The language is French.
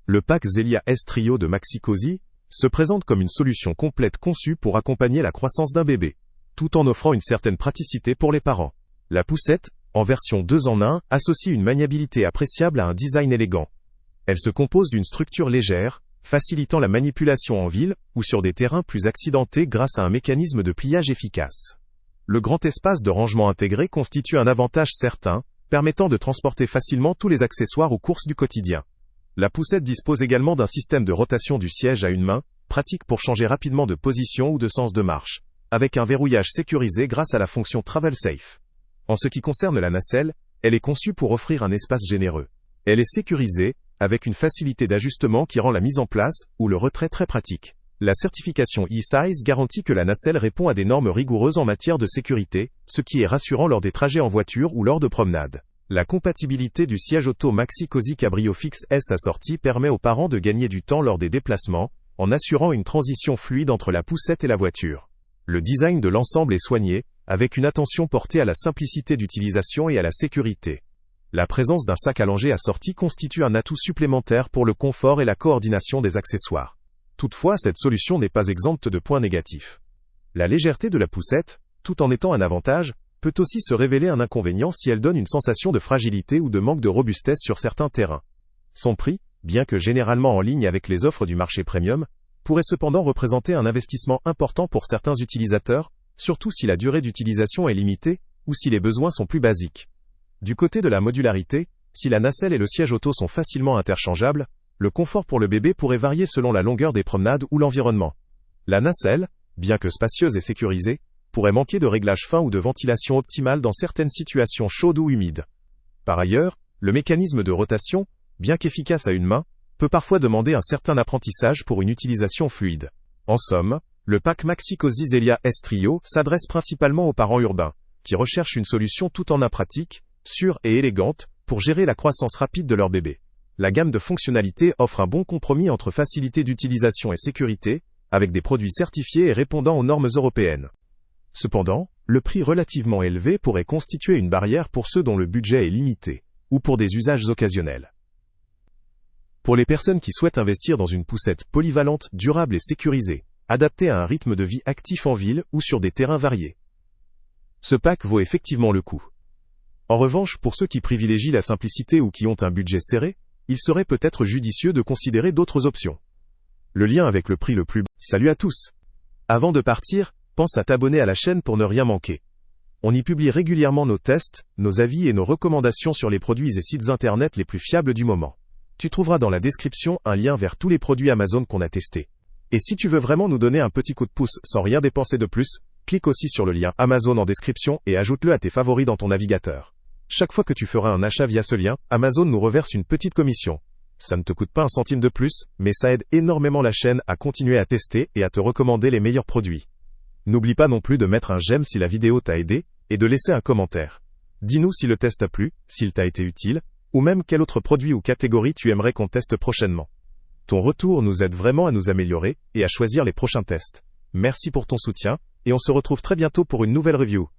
Le pack Zelia S Trio de Maxi-Cosi se présente comme une solution complète conçue pour accompagner la croissance d'un bébé, tout en offrant une certaine praticité pour les parents. La poussette, en version 2 en 1, associe une maniabilité appréciable à un design élégant. Elle se compose d'une structure légère, facilitant la manipulation en ville ou sur des terrains plus accidentés grâce à un mécanisme de pliage efficace. Le grand espace de rangement intégré constitue un avantage certain, permettant de transporter facilement tous les accessoires aux courses du quotidien. La poussette dispose également d'un système de rotation du siège à une main, pratique pour changer rapidement de position ou de sens de marche, avec un verrouillage sécurisé grâce à la fonction Travel Safe. En ce qui concerne la nacelle, elle est conçue pour offrir un espace généreux. Elle est sécurisée, avec une facilité d'ajustement qui rend la mise en place ou le retrait très pratique. La certification E-Size garantit que la nacelle répond à des normes rigoureuses en matière de sécurité, ce qui est rassurant lors des trajets en voiture ou lors de promenades. La compatibilité du siège auto Maxi-Cosi Cabrio Fix S assorti permet aux parents de gagner du temps lors des déplacements, en assurant une transition fluide entre la poussette et la voiture. Le design de l'ensemble est soigné, avec une attention portée à la simplicité d'utilisation et à la sécurité. La présence d'un sac allongé assorti constitue un atout supplémentaire pour le confort et la coordination des accessoires. Toutefois, cette solution n'est pas exempte de points négatifs. La légèreté de la poussette, tout en étant un avantage, peut aussi se révéler un inconvénient si elle donne une sensation de fragilité ou de manque de robustesse sur certains terrains. Son prix, bien que généralement en ligne avec les offres du marché premium, pourrait cependant représenter un investissement important pour certains utilisateurs, surtout si la durée d'utilisation est limitée ou si les besoins sont plus basiques. Du côté de la modularité, si la nacelle et le siège auto sont facilement interchangeables, le confort pour le bébé pourrait varier selon la longueur des promenades ou l'environnement. La nacelle, bien que spacieuse et sécurisée, pourrait manquer de réglage fin ou de ventilation optimale dans certaines situations chaudes ou humides. Par ailleurs, le mécanisme de rotation, bien qu'efficace à une main, peut parfois demander un certain apprentissage pour une utilisation fluide. En somme, le pack Maxi-Cosi Zelia S Trio s'adresse principalement aux parents urbains, qui recherchent une solution tout en un pratique, sûre et élégante, pour gérer la croissance rapide de leur bébé. La gamme de fonctionnalités offre un bon compromis entre facilité d'utilisation et sécurité, avec des produits certifiés et répondant aux normes européennes. Cependant, le prix relativement élevé pourrait constituer une barrière pour ceux dont le budget est limité, ou pour des usages occasionnels. Pour les personnes qui souhaitent investir dans une poussette polyvalente, durable et sécurisée, adaptée à un rythme de vie actif en ville ou sur des terrains variés, ce pack vaut effectivement le coup. En revanche, pour ceux qui privilégient la simplicité ou qui ont un budget serré, il serait peut-être judicieux de considérer d'autres options. Le lien avec le prix le plus bas. Salut à tous! Avant de partir, pense à t'abonner à la chaîne pour ne rien manquer. On y publie régulièrement nos tests, nos avis et nos recommandations sur les produits et sites internet les plus fiables du moment. Tu trouveras dans la description un lien vers tous les produits Amazon qu'on a testés. Et si tu veux vraiment nous donner un petit coup de pouce sans rien dépenser de plus, clique aussi sur le lien Amazon en description et ajoute-le à tes favoris dans ton navigateur. Chaque fois que tu feras un achat via ce lien, Amazon nous reverse une petite commission. Ça ne te coûte pas un centime de plus, mais ça aide énormément la chaîne à continuer à tester et à te recommander les meilleurs produits. N'oublie pas non plus de mettre un j'aime si la vidéo t'a aidé, et de laisser un commentaire. Dis-nous si le test t'a plu, s'il t'a été utile, ou même quel autre produit ou catégorie tu aimerais qu'on teste prochainement. Ton retour nous aide vraiment à nous améliorer, et à choisir les prochains tests. Merci pour ton soutien, et on se retrouve très bientôt pour une nouvelle review.